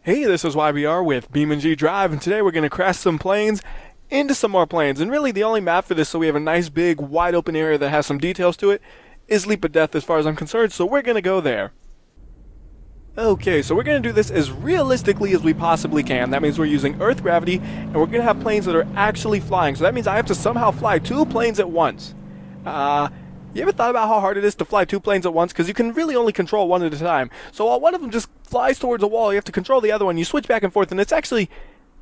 Hey, this is WhyBeAre with BeamNG.drive, and today we're going to crash some planes into some more planes. And really the only map for this, so we have a nice big wide open area that has some details to it, is Leap of Death as far as I'm concerned, so we're going to go there. Okay, so we're going to do this as realistically as we possibly can. That means we're using Earth gravity, and we're going to have planes that are actually flying. So that means I have to somehow fly two planes at once. You ever thought about how hard it is to fly two planes at once? Because you can really only control one at a time. So while one of them just flies towards a wall, you have to control the other one. You switch back and forth, and it's actually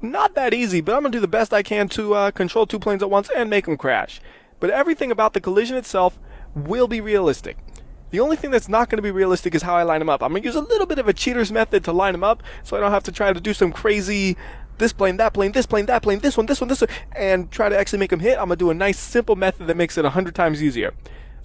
not that easy, but I'm going to do the best I can to control two planes at once and make them crash. But everything about the collision itself will be realistic. The only thing that's not going to be realistic is how I line them up. I'm going to use a little bit of a cheater's method to line them up, so I don't have to try to do some crazy this plane, that plane, this plane, that plane, this one, and try to actually make them hit. I'm going to do a nice simple method that makes it 100 times easier.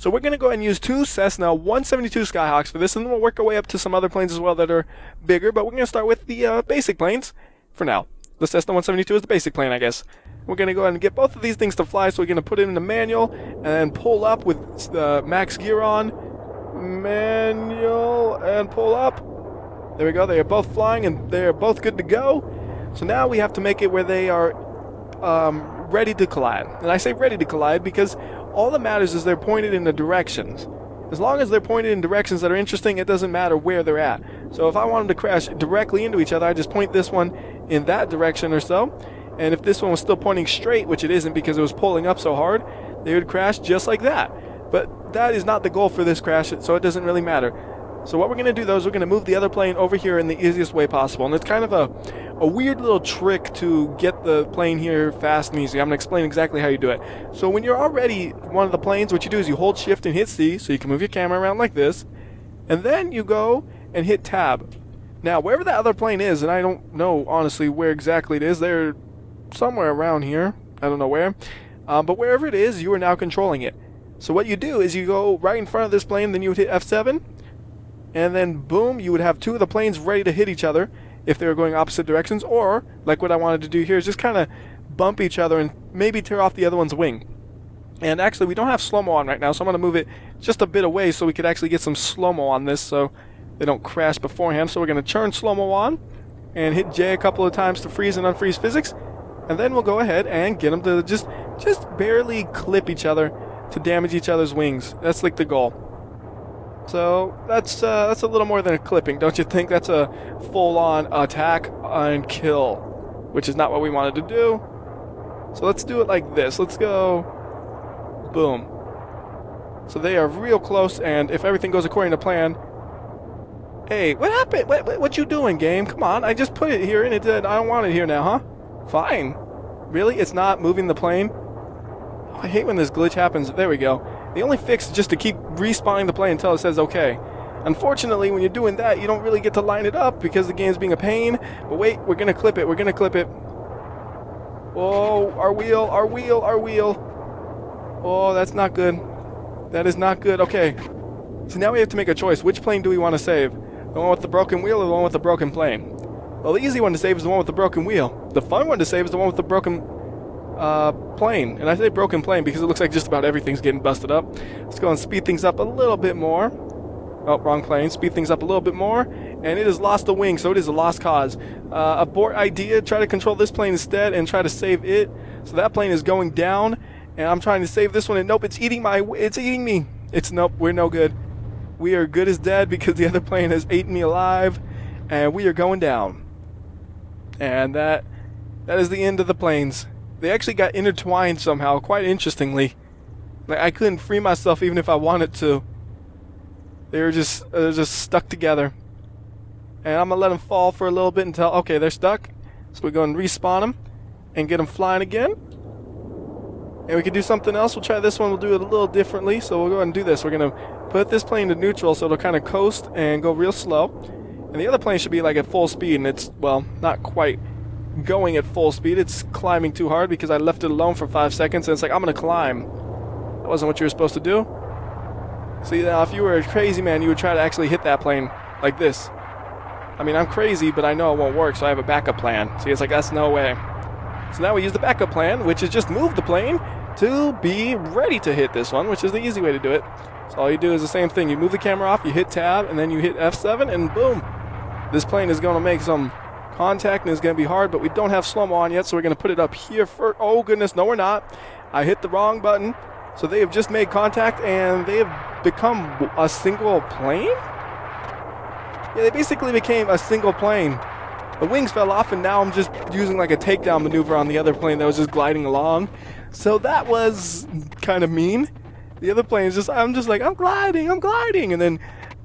So we're going to go ahead and use two Cessna 172 Skyhawks for this, and then we'll work our way up to some other planes as well that are bigger, but we're going to start with the basic planes for now. The Cessna 172 is the basic plane, I guess. We're going to go ahead and get both of these things to fly, so we're going to put it in the manual, and then pull up with the max gear on. Manual, and pull up. There we go, they are both flying, and they are both good to go. So now we have to make it where they are ready to collide. And I say ready to collide because all that matters is they're pointed in the directions. As long as they're pointed in directions that are interesting, it doesn't matter where they're at. So if I want them to crash directly into each other, I just point this one in that direction or so. And if this one was still pointing straight, which it isn't because it was pulling up so hard, they would crash just like that. But that is not the goal for this crash, so it doesn't really matter. So what we're going to do, though, is we're going to move the other plane over here in the easiest way possible. And it's kind of a weird little trick to get the plane here fast and easy. I'm going to explain exactly how you do it. So when you're already one of the planes, what you do is you hold Shift and hit C, so you can move your camera around like this. And then you go and hit Tab. Now, wherever that other plane is, and I don't know, honestly, where exactly it is, they're somewhere around here. I don't know where. But wherever it is, you are now controlling it. So what you do is you go right in front of this plane, then you would hit F7. And then boom, you would have two of the planes ready to hit each other if they were going opposite directions, or like what I wanted to do here is just kind of bump each other and maybe tear off the other one's wing. And actually we don't have slow-mo on right now, so I'm going to move it just a bit away so we could actually get some slow-mo on this so they don't crash beforehand. So we're going to turn slow-mo on and hit J a couple of times to freeze and unfreeze physics, and then we'll go ahead and get them to just barely clip each other to damage each other's wings. That's like the goal. So that's a little more than a clipping, don't you think? That's a full-on attack and kill, which is not what we wanted to do. So let's do it like this. Let's go boom. So they are real close, and if everything goes according to plan... Hey, what happened? What you doing, game? Come on, I just put it here, and it did. I don't want it here now, huh? Fine. Really? It's not moving the plane? Oh, I hate when this glitch happens. There we go. The only fix is just to keep respawning the plane until it says OK. Unfortunately, when you're doing that, you don't really get to line it up because the game's being a pain. But wait, we're going to clip it. We're going to clip it. Oh, our wheel. Oh, that's not good. That is not good. Okay. So now we have to make a choice. Which plane do we want to save? The one with the broken wheel or the one with the broken plane? Well, the easy one to save is the one with the broken wheel. The fun one to save is the one with the broken plane. And I say broken plane because it looks like just about everything's getting busted up. Let's go and speed things up a little bit more. Oh, wrong plane. Speed things up a little bit more. And it has lost a wing, so it is a lost cause. Abort idea. Try to control this plane instead and try to save it. So that plane is going down. And I'm trying to save this one. And nope, it's eating me. Nope, we're no good. We are good as dead because the other plane has eaten me alive. And we are going down. And that is the end of the planes. They actually got intertwined somehow, quite interestingly. Like, I couldn't free myself even if I wanted to. They were just stuck together. And I'm going to let them fall for a little bit until, okay, they're stuck. So we go and respawn them and get them flying again. And we can do something else. We'll try this one. We'll do it a little differently. So we'll go ahead and do this. We're going to put this plane to neutral so it'll kind of coast and go real slow. And the other plane should be like at full speed, and it's, well, not quite going at full speed. It's climbing too hard because I left it alone for 5 seconds, and it's like, I'm going to climb. That wasn't what you were supposed to do. See, now, if you were a crazy man, you would try to actually hit that plane like this. I mean, I'm crazy, but I know it won't work, so I have a backup plan. See, it's like, that's no way. So now we use the backup plan, which is just move the plane to be ready to hit this one, which is the easy way to do it. So all you do is the same thing. You move the camera off, you hit tab, and then you hit F7, and boom. This plane is going to make some contact, and it's going to be hard, but we don't have slow-mo on yet, so we're going to put it up here for, oh goodness, no we're not. I hit the wrong button. So they have just made contact, and they have become a single plane? Yeah, they basically became a single plane. The wings fell off, and now I'm just using like a takedown maneuver on the other plane that was just gliding along. So that was kind of mean. The other plane is just, I'm just like, I'm gliding, and then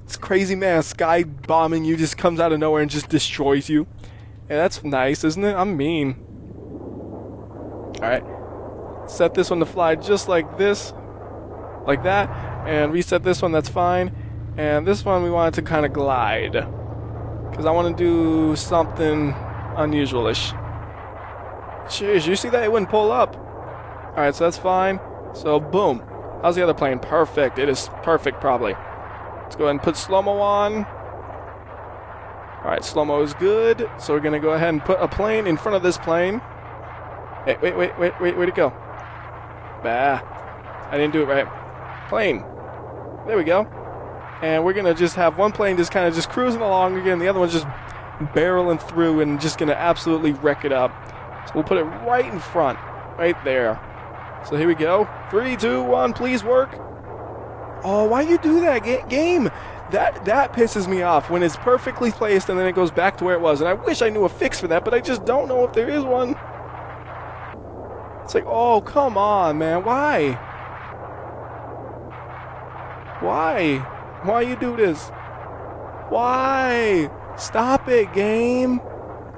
this crazy man sky bombing you just comes out of nowhere and just destroys you. And that's nice, isn't it? I'm mean. Alright. Set this one to fly just like this. Like that. And reset this one, that's fine. And this one we want it to kind of glide. Because I want to do something unusual-ish. Jeez, you see that? It wouldn't pull up. Alright, so that's fine. So, boom. How's the other plane? Perfect. It is perfect, probably. Let's go ahead and put slow-mo on. Alright, slow-mo is good. So we're going to go ahead and put a plane in front of this plane. Hey, wait, where'd it go? Bah. I didn't do it right. Plane. There we go. And we're going to just have one plane just kind of just cruising along again. The other one's just barreling through and just going to absolutely wreck it up. So we'll put it right in front. Right there. So here we go. 3, 2, 1, please work. Oh, why you do that, game? That pisses me off when it's perfectly placed and then it goes back to where it was. And I wish I knew a fix for that, but I just don't know if there is one. It's like, oh, come on, man. Why? Why you do this? Why? Stop it, game.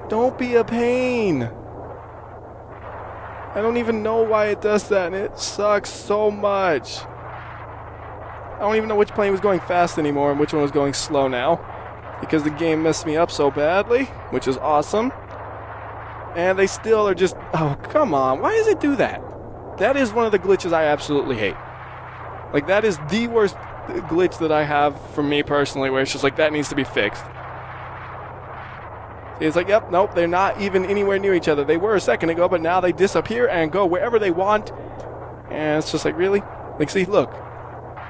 Don't be a pain. I don't even know why it does that, and it sucks so much. I don't even know which plane was going fast anymore and which one was going slow now, because the game messed me up so badly, which is awesome. And they still are just, oh, come on. Why does it do that? That is one of the glitches I absolutely hate. Like, that is the worst glitch that I have for me personally, where it's just like, that needs to be fixed. It's like, yep, nope, they're not even anywhere near each other. They were a second ago, but now they disappear and go wherever they want. And it's just like, really? Like, see, look.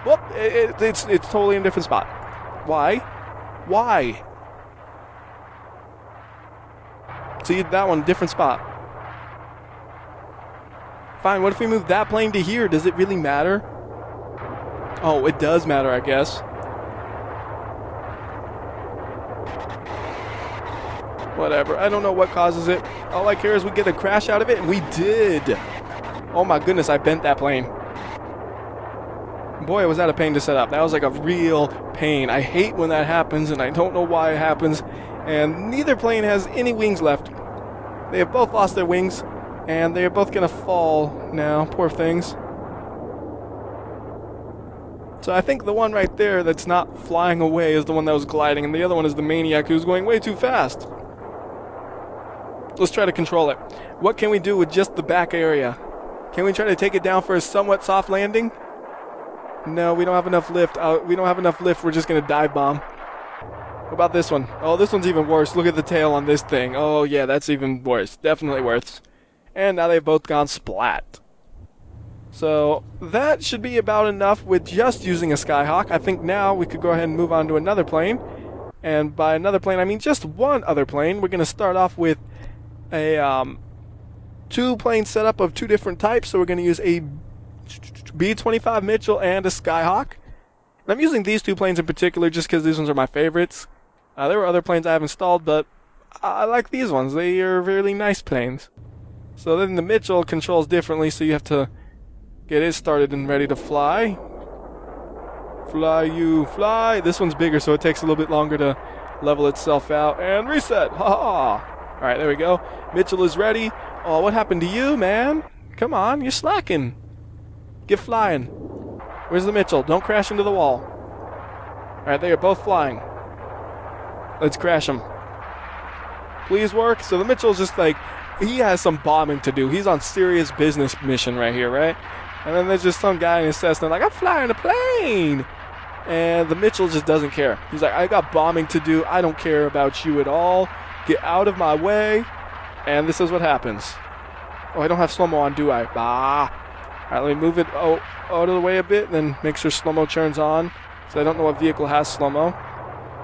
Whoop, it's totally in a different spot. Why? Why? See, that one, different spot. Fine, what if we move that plane to here? Does it really matter? Oh, it does matter, I guess. Whatever. I don't know what causes it. All I care is we get a crash out of it, and we did. Oh my goodness, I bent that plane. Boy, was that a pain to set up. That was like a real pain. I hate when that happens, and I don't know why it happens. And neither plane has any wings left. They have both lost their wings, and they are both going to fall now. Poor things. So I think the one right there that's not flying away is the one that was gliding, and the other one is the maniac who's going way too fast. Let's try to control it. What can we do with just the back area? Can we try to take it down for a somewhat soft landing? No, we don't have enough lift. We don't have enough lift. We're just going to dive bomb. What about this one? Oh, this one's even worse. Look at the tail on this thing. Oh, yeah, that's even worse. Definitely worse. And now they've both gone splat. So that should be about enough with just using a Skyhawk. I think now we could go ahead and move on to another plane. And by another plane, I mean just one other plane. We're going to start off with a two-plane setup of two different types. So we're going to use a B-25 Mitchell and a Skyhawk. And I'm using these two planes in particular just because these ones are my favorites. There were other planes I have installed, but I like these ones. They are really nice planes. So then the Mitchell controls differently, so you have to get it started and ready to fly. Fly, you fly. This one's bigger, so it takes a little bit longer to level itself out. And reset. Ha-ha. Alright, there we go. Mitchell is ready. Oh, what happened to you, man? Come on, you're slacking. Get flying. Where's the Mitchell? Don't crash into the wall. Alright, they are both flying. Let's crash them. Please work. So the Mitchell's just like, he has some bombing to do. He's on serious business mission right here, right? And then there's just some guy in his Cessna like, I'm flying a plane. And the Mitchell just doesn't care. He's like, I got bombing to do. I don't care about you at all. Get out of my way. And this is what happens. Oh, I don't have slow-mo on, do I? Bah. All right, let me move it out of the way a bit, then make sure slow-mo turns on. So I don't know what vehicle has slow-mo.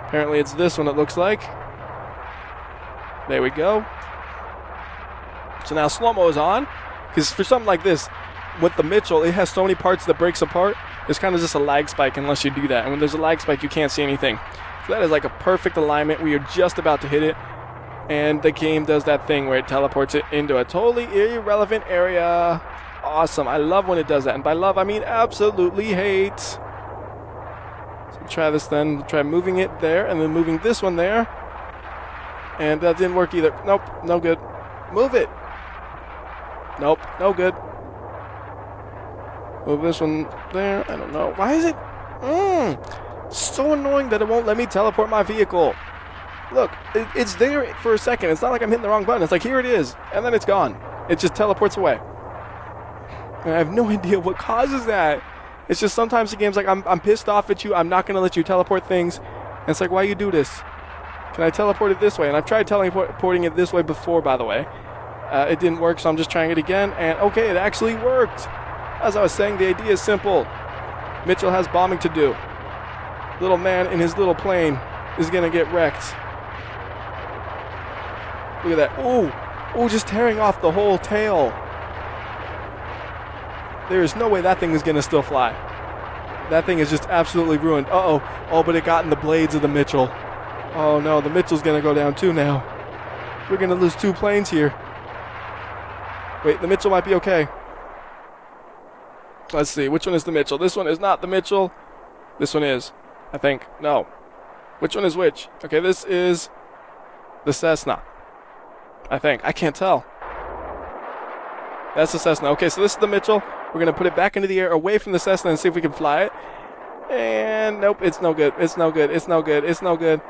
Apparently it's this one, it looks like. There we go. So now slow-mo is on, because for something like this, with the Mitchell, it has so many parts that breaks apart. There's kind of just a lag spike unless you do that. And when there's a lag spike, you can't see anything. So that is like a perfect alignment. We are just about to hit it. And the game does that thing where it teleports it into a totally irrelevant area. Awesome. I love when it does that. And by love, I mean absolutely hate. So try this then. Try moving it there and then moving this one there. And that didn't work either. Nope. No good. Move it. Nope. No good. Move this one there. I don't know. Why is it? So annoying that it won't let me teleport my vehicle. Look, it's there for a second. It's not like I'm hitting the wrong button. It's like, here it is. And then it's gone. It just teleports away. And I have no idea what causes that. It's just sometimes the game's like, I'm pissed off at you. I'm not going to let you teleport things. And it's like, why you do this? Can I teleport it this way? And I've tried teleporting it this way before, by the way. It didn't work, so I'm just trying it again. And, okay, it actually worked. As I was saying, the idea is simple. Mitchell has bombing to do. Little man in his little plane is going to get wrecked. Look at that. Ooh, just tearing off the whole tail. There is no way that thing is going to still fly. That thing is just absolutely ruined. Uh-oh. Oh, but it got in the blades of the Mitchell. Oh, no, the Mitchell's going to go down too now. We're going to lose 2 planes here. Wait, the Mitchell might be okay. Let's see. Which one is the Mitchell? This one is not the Mitchell. This one is, I think. No. Which one is which? Okay, this is the Cessna. I think. I can't tell. That's the Cessna. Okay, so this is the Mitchell. We're going to put it back into the air away from the Cessna and see if we can fly it. And nope, it's no good. It's no good. It's no good. It's no good.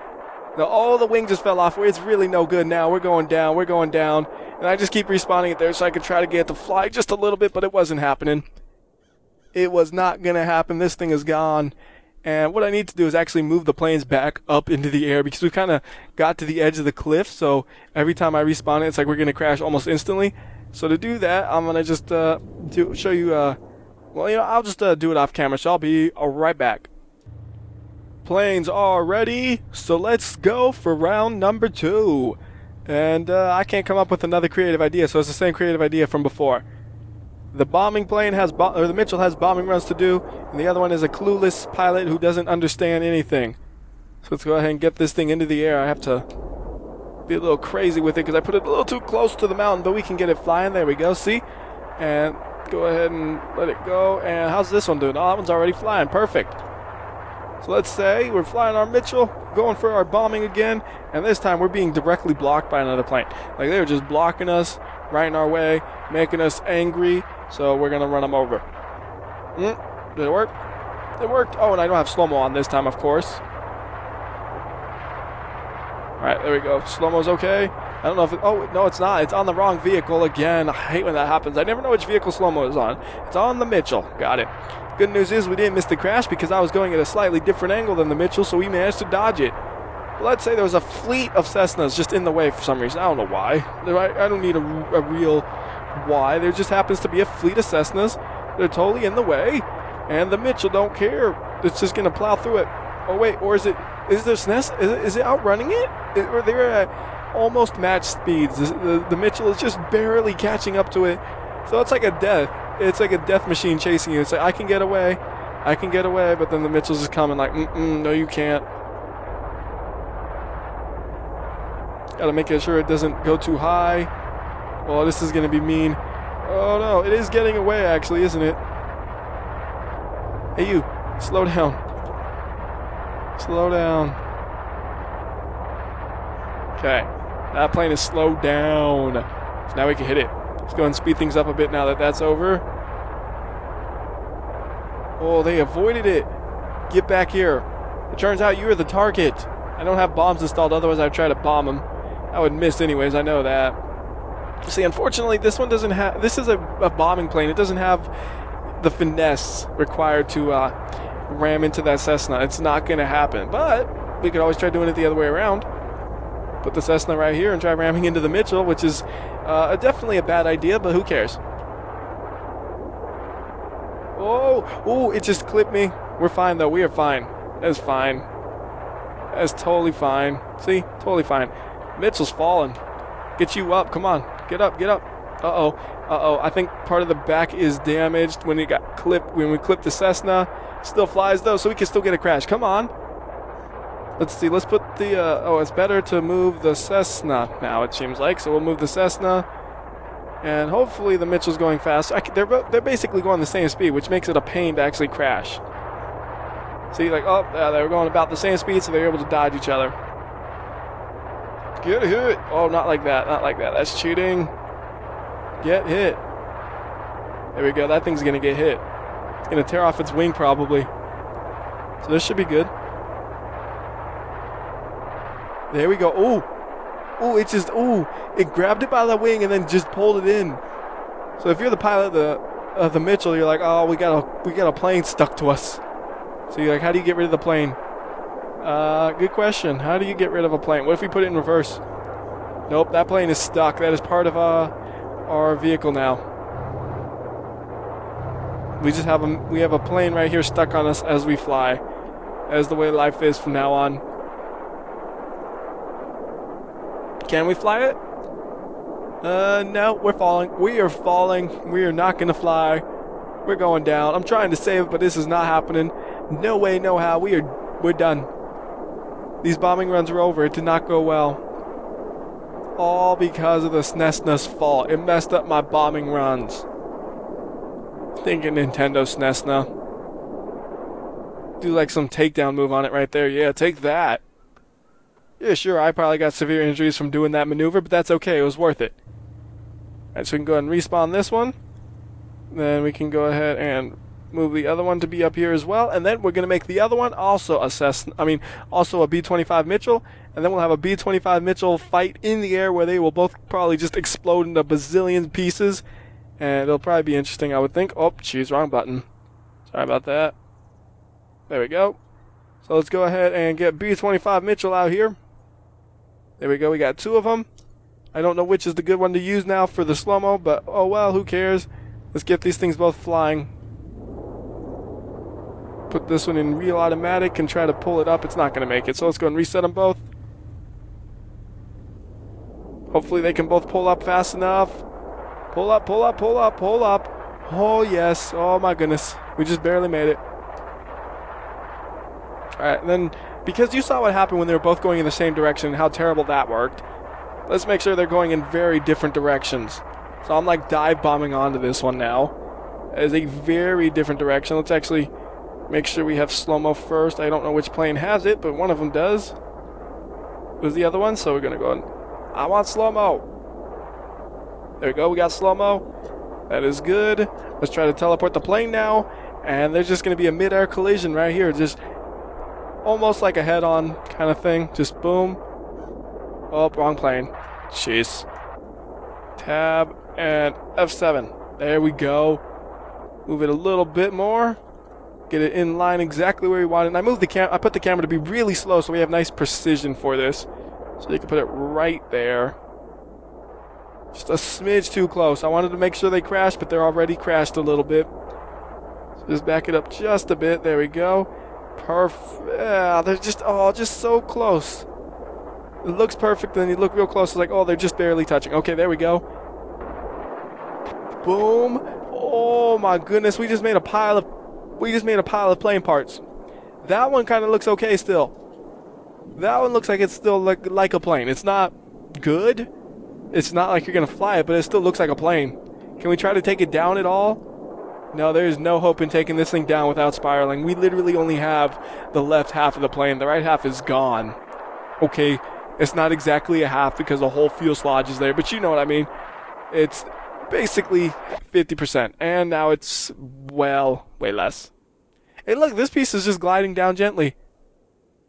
No, all the wing just fell off. It's really no good now. We're going down. We're going down. And I just keep respawning it there so I could try to get it to fly just a little bit, but it wasn't happening. It was not going to happen. This thing is gone. And what I need to do is actually move the planes back up into the air because we kind of got to the edge of the cliff. So every time I respawn it, it's like we're going to crash almost instantly. So to do that, I'm going to just show you, well, you know, I'll just do it off camera. So I'll be right back. Planes are ready. So let's go for round number 2. And I can't come up with another creative idea. So it's the same creative idea from before. The bombing plane has, or the Mitchell has bombing runs to do, and the other one is a clueless pilot who doesn't understand anything. So let's go ahead and get this thing into the air. I have to be a little crazy with it because I put it a little too close to the mountain, but we can get it flying. There we go, see? And go ahead and let it go. And how's this one doing? Oh, that one's already flying. Perfect. So let's say we're flying our Mitchell, going for our bombing again, and this time we're being directly blocked by another plane. Like they were just blocking us, right in our way, making us angry. So we're going to run them over. Did it work? It worked. Oh, and I don't have slow-mo on this time, of course. All right, there we go. Slow-mo's okay. I don't know if it... Oh, no, it's not. It's on the wrong vehicle again. I hate when that happens. I never know which vehicle slow-mo is on. It's on the Mitchell. Got it. Good news is we didn't miss the crash because I was going at a slightly different angle than the Mitchell, so we managed to dodge it. But let's say there was a fleet of Cessnas just in the way for some reason. I don't know why. I don't need a real... why. There just happens to be a fleet of Cessnas. They're totally in the way, and the Mitchell don't care. It's just going to plow through it. Oh, wait, or is there Cessna? Is it outrunning it? Or they're at almost match speeds. The Mitchell is just barely catching up to it. So it's like a death. It's like a death machine chasing you. It's like, I can get away, but then the Mitchell's just coming like, no, you can't. Got to make sure it doesn't go too high. Oh, this is going to be mean. Oh, no. It is getting away, actually, isn't it? Hey, you. Slow down. Slow down. Okay. That plane is slowed down. So now we can hit it. Let's go and speed things up a bit now that that's over. Oh, they avoided it. Get back here. It turns out you're the target. I don't have bombs installed, otherwise I'd try to bomb them. I would miss anyways, I know that. See, unfortunately, this one doesn't have... This is a bombing plane. It doesn't have the finesse required to ram into that Cessna. It's not going to happen. But we could always try doing it the other way around. Put the Cessna right here and try ramming into the Mitchell, which is definitely a bad idea, but who cares? Oh, it just clipped me. We're fine, though. We are fine. That's fine. That's totally fine. See? Totally fine. Mitchell's falling. Get you up. Come on. Get up. Get up. Uh-oh. Uh-oh. I think part of the back is damaged when it got clipped. When we clipped the Cessna. Still flies, though, so we can still get a crash. Come on. Let's see. Let's put the... it's better to move the Cessna now, it seems like. So we'll move the Cessna. And hopefully the Mitchell's going fast. They're basically going the same speed, which makes it a pain to actually crash. See, like, oh, yeah, they were going about the same speed, so they were able to dodge each other. Get hit. Oh, not like that. Not like that. That's cheating. Get hit. There we go. That thing's going to get hit. It's going to tear off its wing, probably. So this should be good. There we go. Ooh. Ooh, it just, ooh. It grabbed it by the wing and then just pulled it in. So if you're the pilot of the Mitchell, you're like, oh, we got a plane stuck to us. So you're like, how do you get rid of the plane? Good question. How do you get rid of a plane? What if we put it in reverse? Nope, that plane is stuck. That is part of our vehicle now. We have a plane right here stuck on us as we fly. That is the way life is from now on. Can we fly it? No, we're falling. We are falling. We are not gonna fly. We're going down. I'm trying to save it, but this is not happening. No way, no how. We're done. These bombing runs are over. It did not go well. All because of the Cessna's fault. It messed up my bombing runs. Thinking Nintendo Cessna. Do like some takedown move on it right there. Yeah, take that. Yeah, sure, I probably got severe injuries from doing that maneuver, but that's okay. It was worth it. Alright, so we can go ahead and respawn this one. Then we can go ahead and move the other one to be up here as well. And then we're going to make the other one also also a B-25 Mitchell. And then we'll have a B-25 Mitchell fight in the air where they will both probably just explode into bazillion pieces. And it'll probably be interesting, I would think. Oh, geez, wrong button. Sorry about that. There we go. So let's go ahead and get B-25 Mitchell out here. There we go. We got two of them. I don't know which is the good one to use now for the slow-mo, but oh well, who cares? Let's get these things both flying. Put this one in real automatic and try to pull it up. It's not going to make it, so let's go and reset them both. Hopefully they can both pull up fast enough. Pull up, pull up, pull up, pull up. Oh, yes. Oh, my goodness. We just barely made it. Alright, and then, because you saw what happened when they were both going in the same direction and how terrible that worked, let's make sure they're going in very different directions. So I'm like dive bombing onto this one now. As a very different direction. Let's actually make sure we have slow-mo first. I don't know which plane has it, but one of them does. Who's the other one? So we're going to go and... I want slow-mo. There we go. We got slow-mo. That is good. Let's try to teleport the plane now. And there's just going to be a mid-air collision right here. Just almost like a head-on kind of thing. Just boom. Oh, wrong plane. Jeez. Tab and F7. There we go. Move it a little bit more. Get it in line exactly where we want it. And I put the camera to be really slow so we have nice precision for this. So you can put it right there. Just a smidge too close. I wanted to make sure they crashed, but they're already crashed a little bit. So just back it up just a bit. There we go. Perfect. Yeah, they're just so close. It looks perfect, then you look real close. It's like, oh, they're just barely touching. Okay, there we go. Boom. Oh my goodness, we just made a pile of plane parts. That one kind of looks okay still. That one looks like it's still like a plane. It's not good. It's not like you're gonna fly it, but it still looks like a plane. Can we try to take it down at all? No, there's no hope in taking this thing down without spiraling. We literally only have the left half of the plane. The right half is gone. Okay, it's not exactly a half because the whole fuselage is there, but you know what I mean. It's basically 50%, and now it's, well, way less. Hey, look, this piece is just gliding down gently.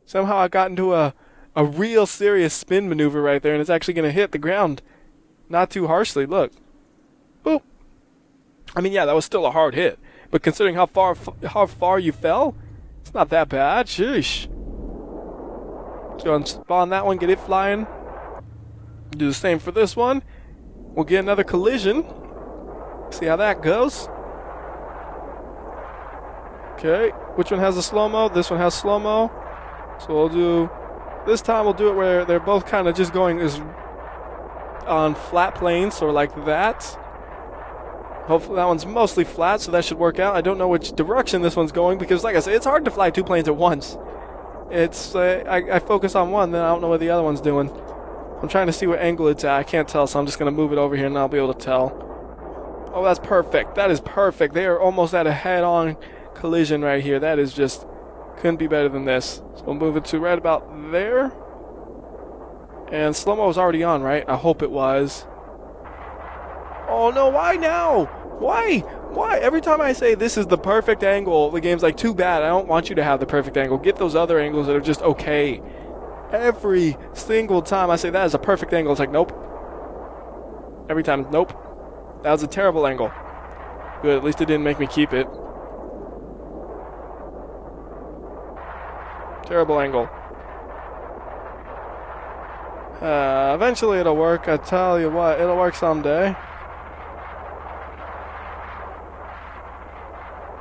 Somehow I got into a real serious spin maneuver right there, and it's actually going to hit the ground. Not too harshly, look. Boop. I mean, yeah, that was still a hard hit, but considering how far you fell, it's not that bad. Sheesh. Let's go and spawn that one, get it flying. Do the same for this one. We'll get another collision. See how that goes. Okay, which one has the slow-mo? This one has slow-mo. So we'll do This time we'll do it where they're both kind of just going on flat planes, or like that. Hopefully that one's mostly flat, so that should work out. I don't know which direction this one's going because, like I said, it's hard to fly 2 planes at once. It's I focus on one, then I don't know what the other one's doing. I'm trying to see what angle it's at. I can't tell, so I'm just going to move it over here and I'll be able to tell. Oh, that's perfect. That is perfect. They are almost at a head-on collision right here. That is just, couldn't be better than this. So we'll move it to right about there. And slow-mo was already on, right? I hope it was. Oh no, why now? Why? Why? Every time I say this is the perfect angle, the game's like, too bad. I don't want you to have the perfect angle. Get those other angles that are just okay. Every single time I say that is a perfect angle, it's like, nope. Every time, nope. That was a terrible angle. Good, at least it didn't make me keep it. Terrible angle. Eventually it'll work. I tell you what, it'll work someday.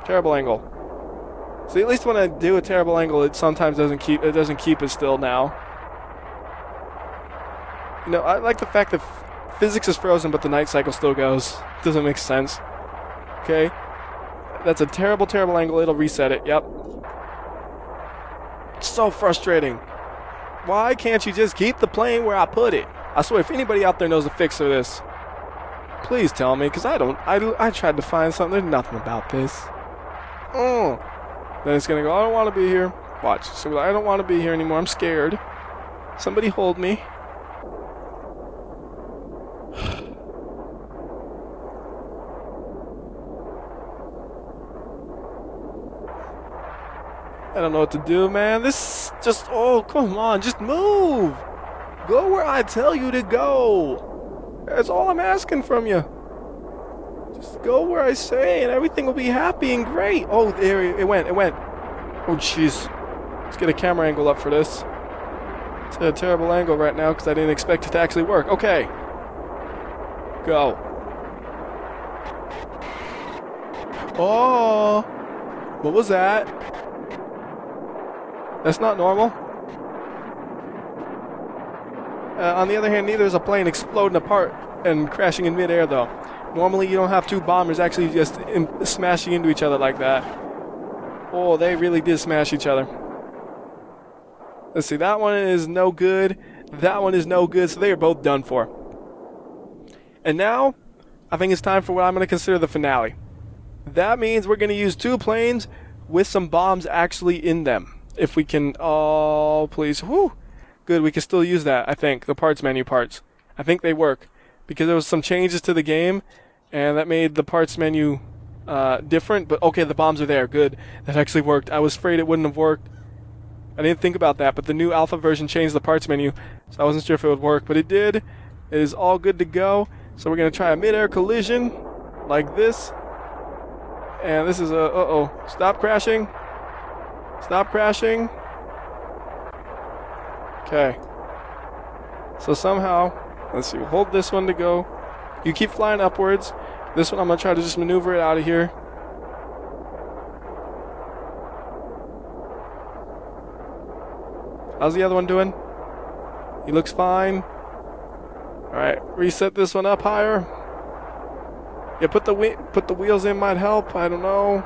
Terrible angle. See, at least when I do a terrible angle, it sometimes doesn't keep it still now. You know, I like the fact that physics is frozen, but the night cycle still goes. Doesn't make sense. Okay. That's a terrible, terrible angle. It'll reset it. Yep. So frustrating. Why can't you just keep the plane where I put it? I swear, if anybody out there knows the fix for this, please tell me, because I don't. I tried to find something. There's nothing about this. Then it's going to go, I don't want to be here. Watch. So I don't want to be here anymore. I'm scared. Somebody hold me. I don't know what to do, man. This just, oh, come on. Just move. Go where I tell you to go. That's all I'm asking from you. Just go where I say and everything will be happy and great. Oh, there it went. It went. Oh, jeez. Let's get a camera angle up for this. It's at a terrible angle right now because I didn't expect it to actually work. Okay. Go. Oh. What was that? That's not normal. On the other hand, neither is a plane exploding apart and crashing in midair, though. Normally, you don't have 2 bombers actually just smashing into each other like that. Oh, they really did smash each other. Let's see, that one is no good. That one is no good, so they are both done for. And now, I think it's time for what I'm going to consider the finale. That means we're going to use 2 planes with some bombs actually in them. If we can, oh, please, whoo. Good, we can still use that, I think, the parts menu parts. I think they work. Because there was some changes to the game, and that made the parts menu different. But okay, the bombs are there. Good. That actually worked. I was afraid it wouldn't have worked. I didn't think about that, but the new alpha version changed the parts menu, so I wasn't sure if it would work. But it did. It is all good to go. So we're going to try a midair collision, like this. And this is a, uh-oh. Stop crashing. Stop crashing. Okay. So somehow, let's see, we'll hold this one to go. You keep flying upwards. This one I'm going to try to just maneuver it out of here. How's the other one doing? He looks fine. Alright, reset this one up higher. Yeah, put the wheels in might help. I don't know.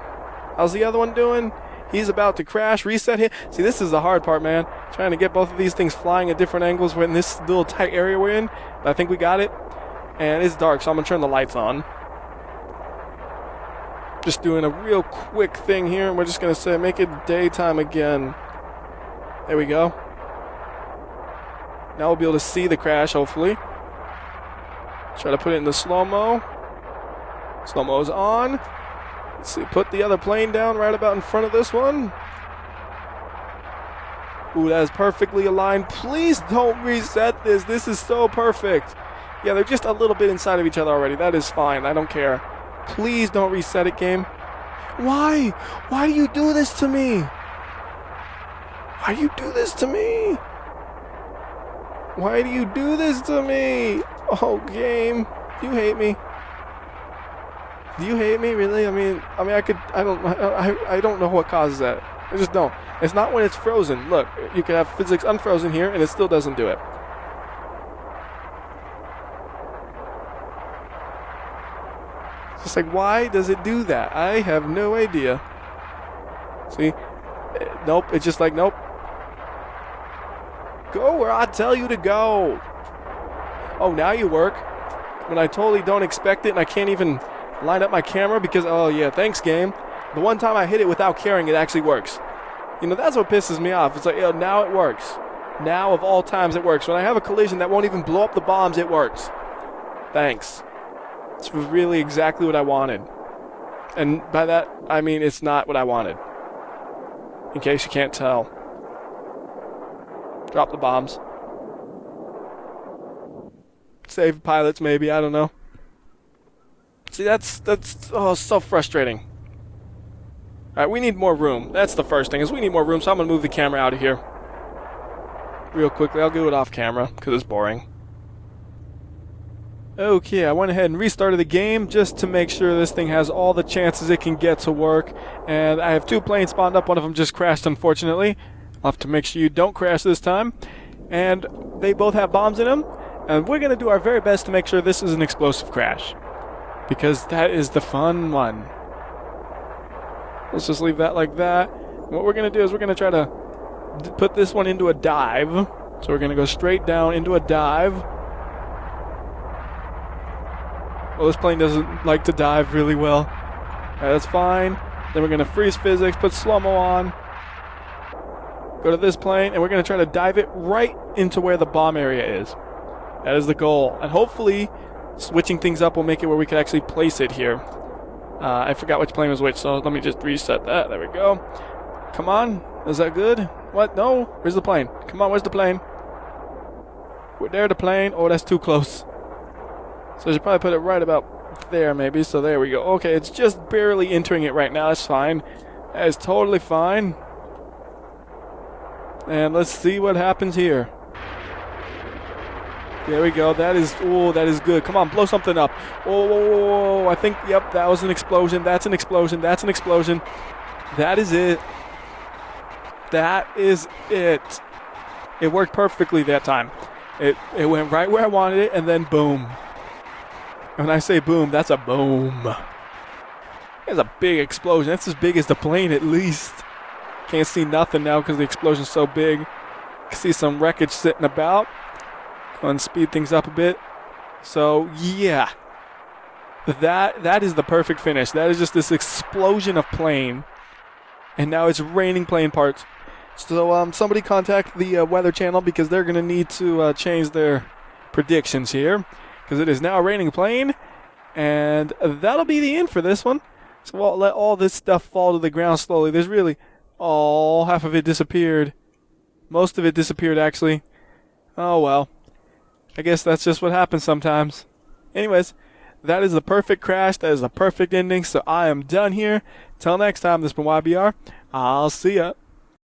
How's the other one doing? He's about to crash. Reset him. See, this is the hard part, man. Trying to get both of these things flying at different angles. We're in this little tight area we're in. But I think we got it. And it's dark, so I'm going to turn the lights on. Just doing a real quick thing here. And we're just going to say, make it daytime again. There we go. Now we'll be able to see the crash, hopefully. Try to put it in the slow-mo. Slow-mo is on. Let's see, put the other plane down right about in front of this one. Ooh, that is perfectly aligned. Please don't reset this. This is so perfect. Yeah, they're just a little bit inside of each other already. That is fine. I don't care. Please don't reset it, game. Why? Why do you do this to me? Why do you do this to me? Why do you do this to me? Oh, game. You hate me. Do you hate me, really? I don't know what causes that. I just don't. It's not when it's frozen. Look, you can have physics unfrozen here, and it still doesn't do it. It's just like, why does it do that? I have no idea. See? Nope, it's just like, nope. Go where I tell you to go. Oh, now you work. When I totally don't expect it, and I can't even line up my camera because, oh yeah, thanks game. The one time I hit it without caring, it actually works. You know, that's what pisses me off. It's like, yo, now it works. Now of all times it works. When I have a collision that won't even blow up the bombs, it works. Thanks. It's really exactly what I wanted. And by that, I mean it's not what I wanted. In case you can't tell. Drop the bombs. Save pilots, maybe. I don't know. See, that's so frustrating. All right, we need more room. That's the first thing, is we need more room, so I'm going to move the camera out of here. Real quickly, I'll do it off camera, because it's boring. Okay, I went ahead and restarted the game just to make sure this thing has all the chances it can get to work. And I have 2 planes spawned up. One of them just crashed, unfortunately. I'll have to make sure you don't crash this time. And they both have bombs in them. And we're going to do our very best to make sure this is an explosive crash. Because that is the fun one. Let's just leave that like that. And what we're going to do is we're going to try to put this one into a dive. So we're going to go straight down into a dive. Well, this plane doesn't like to dive really well. Alright, that's fine. Then we're going to freeze physics, put slow-mo on. Go to this plane, and we're going to try to dive it right into where the bomb area is. That is the goal. And hopefully, switching things up will make it where we can actually place it here. I forgot which plane was which, so let me just reset that. There we go. Come on. Is that good? What? No? Where's the plane? Come on, where's the plane? There, the plane. Oh, that's too close. So I should probably put it right about there, maybe. So there we go. Okay, it's just barely entering it right now. That's fine. That is totally fine. And let's see what happens here. There we go. That is good. Come on, blow something up. Oh, I think, yep, that was an explosion. That's an explosion. That's an explosion. That is it. That is it. It worked perfectly that time. It went right where I wanted it, and then boom. When I say boom, that's a boom. That's a big explosion. That's as big as the plane at least. Can't see nothing now because the explosion's so big. Can see some wreckage sitting about. Go and speed things up a bit. So yeah, that is the perfect finish. That is just this explosion of plane, and now it's raining plane parts. So somebody contact the Weather Channel because they're gonna need to change their predictions here. Because it is now raining plane, and that'll be the end for this one. So we'll let all this stuff fall to the ground slowly. There's really, half of it disappeared. Most of it disappeared, actually. Oh, well. I guess that's just what happens sometimes. Anyways, that is the perfect crash. That is the perfect ending. So I am done here. Till next time, this has been WhyBeAre. I'll see ya.